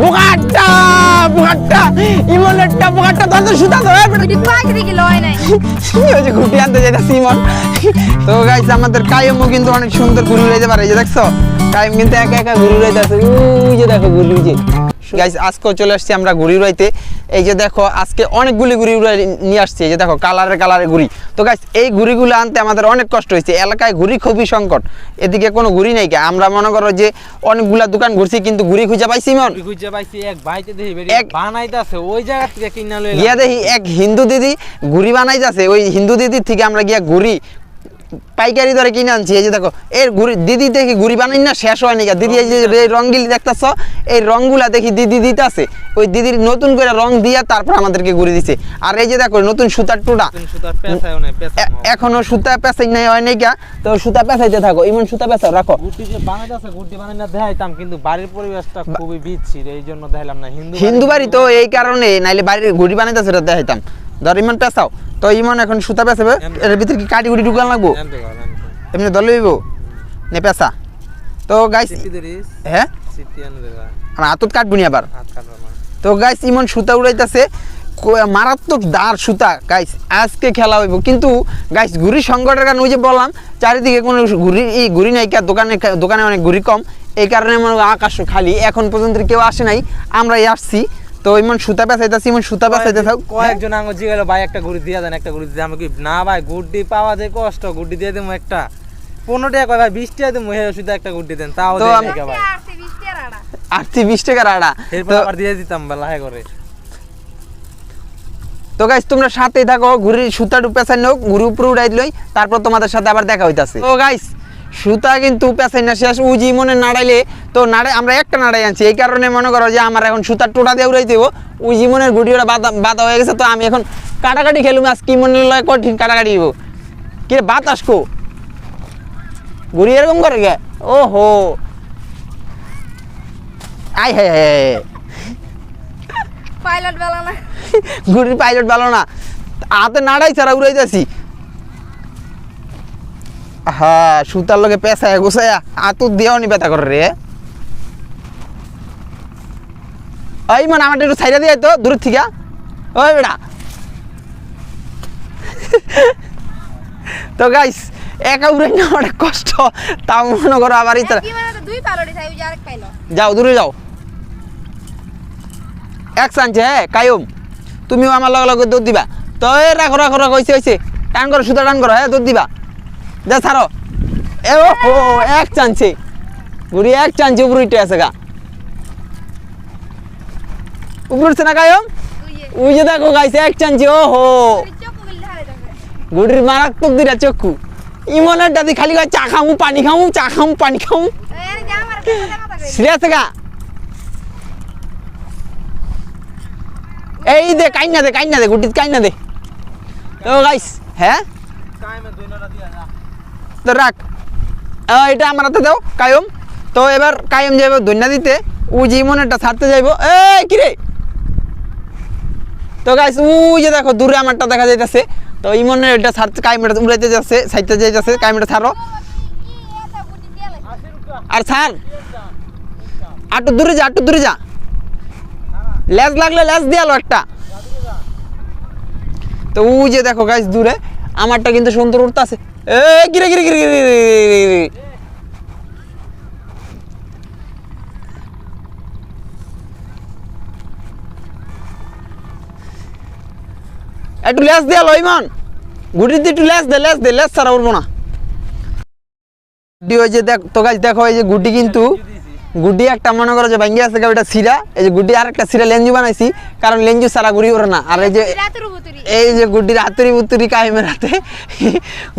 বোকাটা বোকাটা ইমনেরটা বোকাটা তোর সুতা ধরে এটি পাইতে দিকে লয় নাই ওই যে ঘুটি আনতে যাইতাছি ইমন। তো গাইস আমাদের কাইমও কিন্তু অনেক সুন্দর ঘুরে উড়াইতে পারে, এই যে দেখছো কাইম কিন্তু একা একা ঘুরে উড়াইতেছে, ওই যে দেখো ঘুরি যে। গাইস আজকেও চলে আসছি আমরা ঘুড়ি উড়াইতে। এই যে দেখো আজকে অনেকগুলি ঘুড়ি উড়াই নিয়ে আসছি, এই যে দেখো কালারে ঘুড়ি। তো গাইস এই ঘুড়িগুলো আনতে আমাদের অনেক কষ্ট হয়েছে, এলাকায় ঘুড়ি খুবই সংকট, এদিকে কোনো ঘুড়ি নাই। আমরা মনে করো যে অনেকগুলা দোকান ঘুরছি কিন্তু ঘুড়ি খুঁজে পাইছি মন খুঁজে পাইছি এক ভাইতে দেখি বানাইতাছে ওই জায়গা থেকে কিনা লইলাম। গিয়া দেখি এক হিন্দু দিদি ঘুড়ি বানাইতাছে, ওই হিন্দু দিদির থেকে আমরা গিয়া ঘুড়ি পাইকারি দরে কিনে আনছি। এই যে দেখো এর ঘুড়ি দিদি দেখি ঘুড়ি বানাই না শেষ হয়নি গা দিদি। এই যে রঙগুলি দেখতেছ এই রঙগুলা দেখি দিদি দিতেছে, ওই দিদির নতুন করে রং দিয়া তারপর আমাদেরকে ঘুড়ি দিছে। আর এই যে দেখো নতুন সুতার টুটা এখনো সুতা পেঁচাই নাই হয় নাই গা, তো সুতা পেঁচাইতে থাকো ইমন সুতা পেঁচাও রাখো। গুটি যে বানাইতাছে গুটি বানাই না দেখাইতাম, কিন্তু বাড়ির পরিবেশটা খুবই বিচ্ছির, এই জন্য দেখাইলাম না। হিন্দু বাড়ি তো এই কারণে, নাইলে বাড়ির ঘুড়ি বানাইতেছে এটা দেখাইতাম। ধর ইমন পেঁচাও, তো ইমন এখন সুতা পেঁচাবে, এর ভিতরে কি কাটি কুটি ঢুকান লাগবো এমনি দলে হইব নে পেঁচা। তো গাইস হ্যাঁ আমার হাতত কাটবো নি আবার। তো গাইস ইমন সুতা উড়াইতেছে, মারাত্মক দাঁড় সুতা গাইস আজকে খেলা হইব। কিন্তু গাইস ঘুড়ি সংকটের কারণে ওই যে বললাম চারিদিকে কোনো ঘুড়ি নাই, দোকানে অনেক ঘুড়ি কম, এই কারণে আকাশ খালি, এখন পর্যন্ত কেউ আসে নাই, আমরাই আসছি। তো ইমন সুতা পেঁচাইতেছি, ইমন সুতা পেঁচাইতে থাক। কয়েকজন আঙ্গ জিগালো ভাই একটা গুড়ি দিয়ে দেন, একটা গুড়ি দিয়ে। আমি কি না ভাই গুড়ি পাওয়া যায় কষ্ট, গুড়ি দিয়ে দেবো একটা 15 টাকা কয় ভাই 20 টাকা দেবো, হে শুধু একটা গুড়ি দেন তাও দেন না ভাই। 20 টাকার আড়া এরপর আবার দিয়ে দিতাম লাহে করে। তো গাইস তোমরা সাথেই থাকো, ঘুড়ির সুতা পেঁচাই নাও, ঘুড়ি উপরে উড়াই দিলই, তারপর তোমাদের সাথে আবার দেখা হইতাছে। তো গাইস সুতা কিন্তু পেঁচাই না শেষ, উজি মনে নাড়াইলে তো আমরা একটা নাড়াই আনছি, এই কারণে মনে করো যে আমার এখন সুতার টোটা দিয়ে উড়াই দেবো। ওই জীবনের ঘুড়ি ওরা বাধা হয়ে গেছে, তো আমি এখন কাটাকাটি খেলুম। আজ কি মনে লয় কঠিন কাটাকাটি দিব কি রে বাতাস কো ঘুড়ি এরকম করে গে ও হো আই হে পাইলট বেলা না ঘুড়ির পাইলট ভালো না, হাতে নাড়াই ছাড়া উড়াইতেছি। হ্যাঁ সুতার লগে পেঁচায় গোছায়া আত দিয়েও নি ব্যথা করে রে। ওই মানে আমার একটু ছাইরা দিয়ে তো দূরের থেকে ওই বেটা। তো গাইস একা উড়াই না অনেক কষ্ট, তাও মনে করো আবার ইতারা দুই পাইলট চাই, ওই যে আরেক পাইলট যাও দূরে যাও। এক চান্সে হ্যাঁ কায়ুম তুমিও আমার লগে লগে দৌড় দিবা। তো এ রাখো রাখো রাখো হয়েছে টান করো সুতা টান করো হ্যাঁ দৌড় দিবা যা ছাড়ো। এ ও এক চান্সে ঘুরি এক চান্সে উপরে উঠে আছে গা, উপরে উঠছে না কায়ুম ওই যে দেখো গাইছে এক চান্সে। ও হো ঘুড়ির মারাত্মক দুইটা চক্ষু, ইমনের দাদি খালি চা খামু পানি খামু চা খামু পানি খামু সিরিয়াস গা। এই দে কাইনা দে গুটিত কাইনা দে। তো গাইস হ্যাঁ তো রাখ এটা আমার হাতে দাও কায়ম। তো এবার কায়ম যাইব ধন্যা দিতে, ও জীবনেরটা ছাড়তে যাইব। এই কিরে তো গাইস ওই যে দেখো দূরে আমারটা দেখা যাইতেছে, তো ইমনের এটা ছাড়তে কাইমেটা উড়াইতে যাচ্ছে সাইডতে যাইতেছে, কাইমেটা ছাড়ো আর ছাড় আটু দূরে যা লেজ লাগলে লেজ দিয়ালো একটা। তো ওই যে দেখো গাইস দূরে আমারটা কিন্তু সুন্দর উড়তাছে। এ গিরে একটু লেজ দিয়ালো ইমান, গুটির দিয়ে একটু লেজ দে লেজ ছাড়া উড়বো না। ওই যে তো গাইস দেখো এই যে গুটি কিন্তু গুটি একটা মনে করো যে ভাঙ্গি আছে ওটা সিরা, এই যে গুটি আর একটা সিরা লেঞ্জু বানাইছি, কারণ লেঞ্জু সারা ঘুরি ওরে না। আর এই যে গুটির হাতুরি বুতুরি কাহিমের হাতে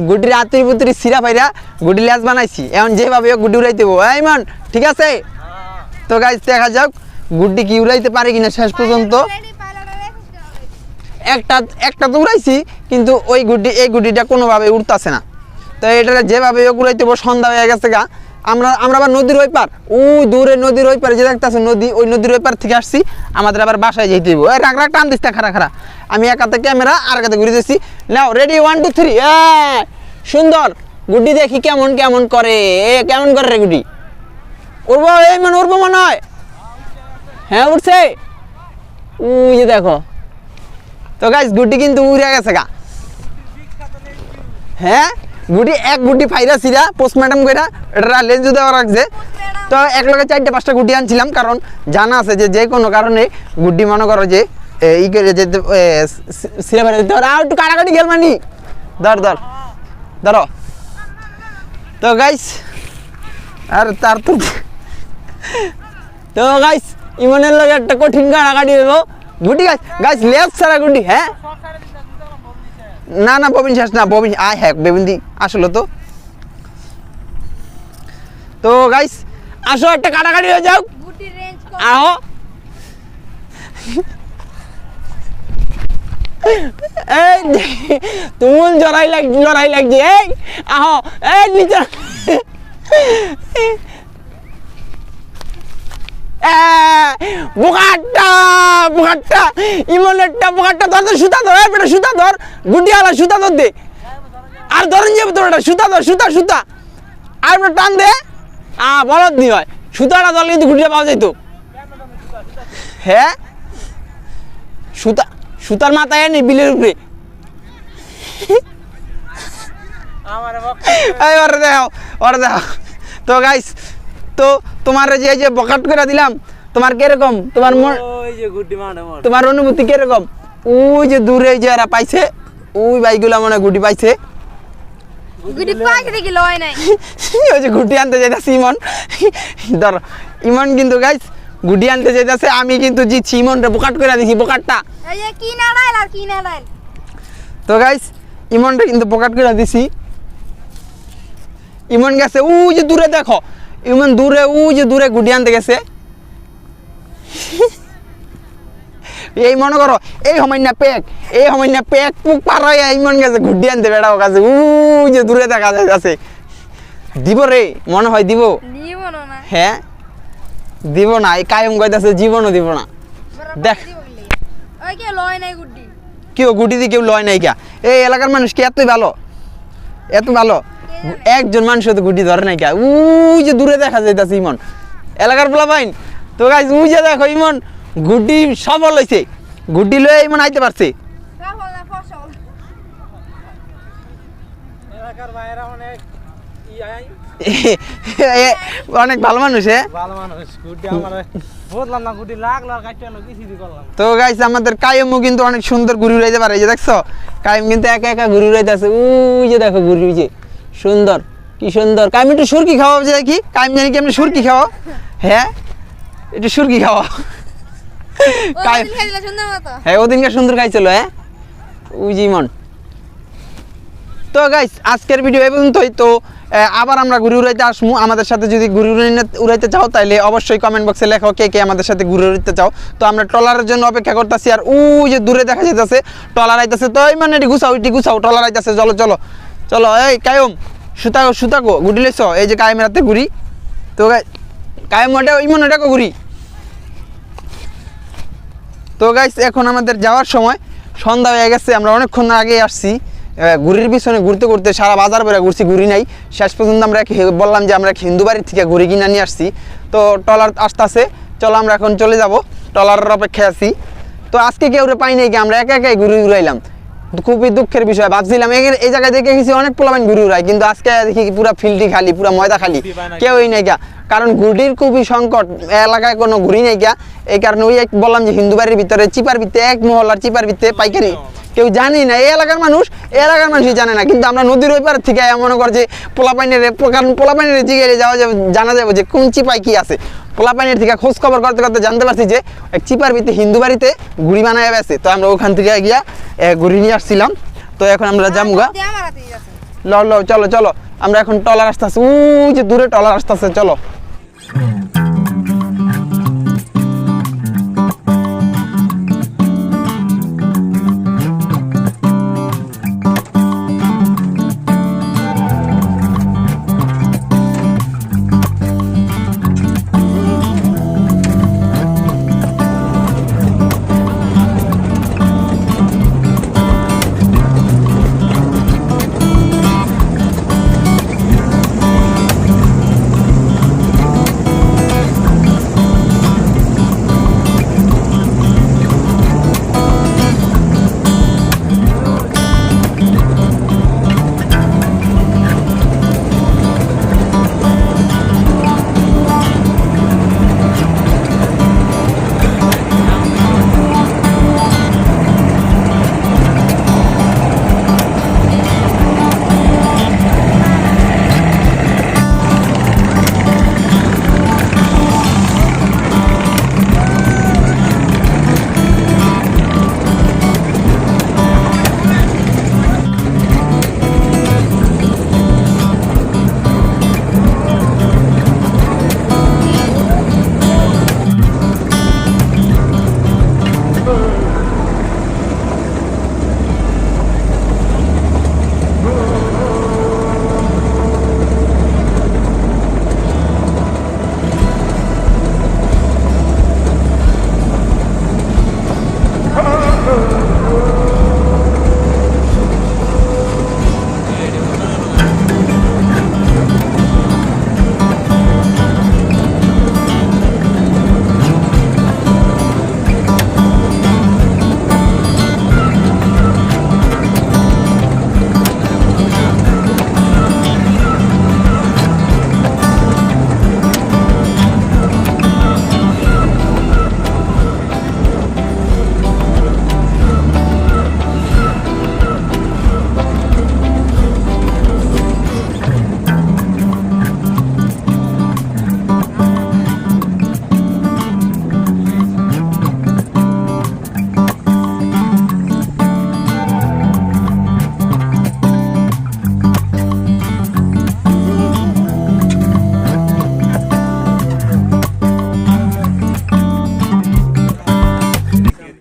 গুটির হাতুরি বুতুরি সিরা পাইরা গুটি লেজ বানাইছি, এখন যেভাবে গুটি উড়াইতে দেবো এই মান ঠিক আছে। তো গাইস দেখা যাক গুটি কি উড়াইতে পারে কিনা শেষ পর্যন্ত। একটা তো উড়াইছি কিন্তু ওই গুটিটা কোনোভাবে উড়তাছে না, তো এটা যেভাবে উড়াইতে দেবো। সন্ধ্যা হয়ে গেছে গা, আমরা আবার নদীর ওই পার, ওই দূরে নদীর ওই পারে যে দেখতেছে নদী, ওই নদীর ওই পার থেকে আসছি, আমাদের আবার বাসায় যেতে দেবো। এই রাখ টান দিস খারা আমি এক হাতে ক্যামেরা আর এক হাতে ঘুরে দিচ্ছি। নাও রেডি 1 2 3 সুন্দর গুটি দেখি কেমন করে কেমন করে রে গুটি উড়বো এই মানে উড়বো মনে হয়। হ্যাঁ উঠছে, ওই যে দেখো। তো গাইস গুড্ডি কিন্তু উড়ে গেছে গা। হ্যাঁ গুড্ডি এক গুড্ডি ফাইরা সিরা পোস্টমর্টম কইরা এটা লেজু দেওয়া রাখছে। তো এক লগে 4-5টা গুড্ডি আনছিলাম, কারণ জানা আছে যে কোনো কারণে গুড্ডি মনে করো যে ই করে যেতে সিরা ফেলে দিতে পারে। আর একটু কাটাকাটি খেল মানি, ধরো। তো গাইস আর তার তো গাইস ইমনের লগে একটা কঠিন কাটাকাটি হইব। গুড্ডি গাইস লেফট সারা গুড্ডি। হ্যাঁ না ববিন শেষ না, ববিন হ্যাঁ বেবিন দি আসলো তো। তো গাইস আসো একটা কাটাকাটি হয়ে যাও, গুটির রেঞ্জ কত? আহো। এই তুমুল লড়াই লাগছে, এই আহো, এই নিচে বোকাটটা ইমনেরটা বোকাটটা ধর, সুতা ধর, বেটা সুতা ধর, গুটিয়ালা সুতা ধর দে, আর ধরেন যাবে তোর এটা সুতা ধর, সুতা আর বেটা টান দে। বলদ নি হয়, সুতাটা ধরলে কিন্তু গুটিয়া পাওয়া যেত। হ্যাঁ সুতার মাথায় নেই বিলের উপরে। ওরে দেখো। তো গাইস তো তোমার যে বকাট করে দিলাম, তোমার কিরকম, তোমার অনুভূতি কিরকম? ওই যে দূরে যে এরা পাইছে, ওই বাইকগুলা মনে গুটি পাইছে। গুটি পাইছে দেখি লয় নাই। ওই যে গুটি আনতে যাইতাছে ইমন, ধর ইমন কিন্তু গাইস গুটি আনতে যাইতাছে, আমি কিন্তু জিতছি, ইমনটা বকাট করে দিছি, বোকাটটা। এই যে কি নাড়াইল আর কি নাড়াইল। তো গাইস ইমনটা কিন্তু বকাট করে দিছি। ইমন গেছে ওই যে দূরে, দেখো ইমন দূরে, ওই যে দূরে গুটি আনতে গেছে। এই মনে করো এই হমাইনা পেক পুক পার হয়ে ইমন গেছে গুটি আনতে, বেড়াও কাছে ওই যে দূরে দেখা যাচ্ছে। দিব রে মনে হয়, দিব না। হ্যাঁ দিব না, এই কায়ম কইতাছে জীবনও দিব না। দেখ ওই কে লয় নাই গুটি, কেউ গুটি দিয়ে কেউ লয় নাই কা। এই এলাকার মানুষ কি এত ভালো একজন মানুষ তো গুটি ধরে নাই কা। ওই যে দূরে দেখা যাইতাছে ইমন, এলাকার পোলা পাইন। তো গাইস ওই যে দেখো ইমন গুটি সফল হইছে, গুটি লয়ে ইমন আইতে পারছে। সফল না ফসল। এলাকার বাইরে অনেক ভালো মানুষ। ভালো মানুষ গুটি আমার বললাম না, গুটি লাখ কাটতে হলো কিছু দি করলাম। তো গাইস আমাদের কায়েমও কিন্তু অনেক সুন্দর ঘুরে উড়াইতে পারে, এই যে দেখছো কায়েম কিন্তু একা ঘুরে উড়াইতেছে। ওই যে দেখো ঘুরে উড়ছে, সুন্দর, কি সুন্দর। কায়েম একটু সুরকি খাওয়া যায় কি, কায়েম জানি কি আপনি সুরকি খাওয়া? হ্যাঁ একটু সুরকি খাওয়া। কায়েম হ্যাঁ ওদিনকে সুন্দর খাইছিল। হ্যাঁ ওই যে ইমন। তো গাইস আজকের ভিডিও এই পর্যন্তই। তো আবার আমরা ঘুরে উড়াইতে আসবো। আমাদের সাথে যদি ঘুরে উড়াইতে চাও তাহলে অবশ্যই কমেন্ট বক্সে লেখো কে আমাদের সাথে ঘুরে উড়াইতে চাও। তো আমরা ট্রলারের জন্য অপেক্ষা করতেছি। আর ওই যে দূরে দেখা যাইতেছে ট্রলার আইতেছে, তো এই মানে এটি গুছাও ট্রলার আইতেছে। চলো এই কায়ম সুতা গো গুটি লেছ, এই যে কায়েমের হাতে ঘুরি। তো কায়েম ওটা ইমন ওটা ঘুরি। তো গাইস এখন আমাদের যাওয়ার সময়, সন্ধ্যা হয়ে গেছে, আমরা অনেকক্ষণ আগে আসছি। ঘুরির পিছনে ঘুরতে সারা বাজার বেড়ে ঘুরছি, ঘুরি নাই। শেষ পর্যন্ত আমরা বললাম যে আমরা হিন্দু বাড়ির থেকে ঘুরি কিনা নিয়ে আসছি। তো ট্রলার আসতেছে, চলো আমরা এখন চলে যাব, ট্রলারের অপেক্ষায় আছি। তো আজকে কেউ পাই নাই, আমরা একাই ঘুরে উড়াইলাম, খুবই দুঃখের বিষয়। ভাবছিলাম এই জায়গায় দেখে গেছি অনেক পোলাপাইন ঘুরে উড়াই, কিন্তু আজকে দেখি পুরা ফিল্ডটি খালি, পুরা ময়দা খালি, কেউই নাই গা। কারণ ঘুড়ির খুবই সংকট, এলাকায় কোনো ঘুরি নাই গা। এই কারণে ওই বললাম যে হিন্দু বাড়ির ভিতরে চিপার ভিত্তে, এক মহল্লার চিপার ভিত্তে পাইকারি কেউ জানি না, এই এলাকার মানুষই জানে না। কিন্তু আমরা নদীর ওই পার থেকে মনে কর যে পোলাপাইনের জিগে যাওয়া যাবে, জানা যাবে যে কোন চিপায় কি আছে। পোলাপাইনের থেকে খোঁজ খবর করতে জানতে পারছি যে এক চিপার ভিত্তি হিন্দু বাড়িতে ঘুড়ি বানায় আছে। তো আমরা ওখান থেকে গিয়া ঘুড়ি নিয়ে আসছিলাম। তো এখন আমরা যামগা, চলো আমরা এখন ট্রলার আসতেছে, ওই যে দূরে ট্রলার আসতেছে, চলো।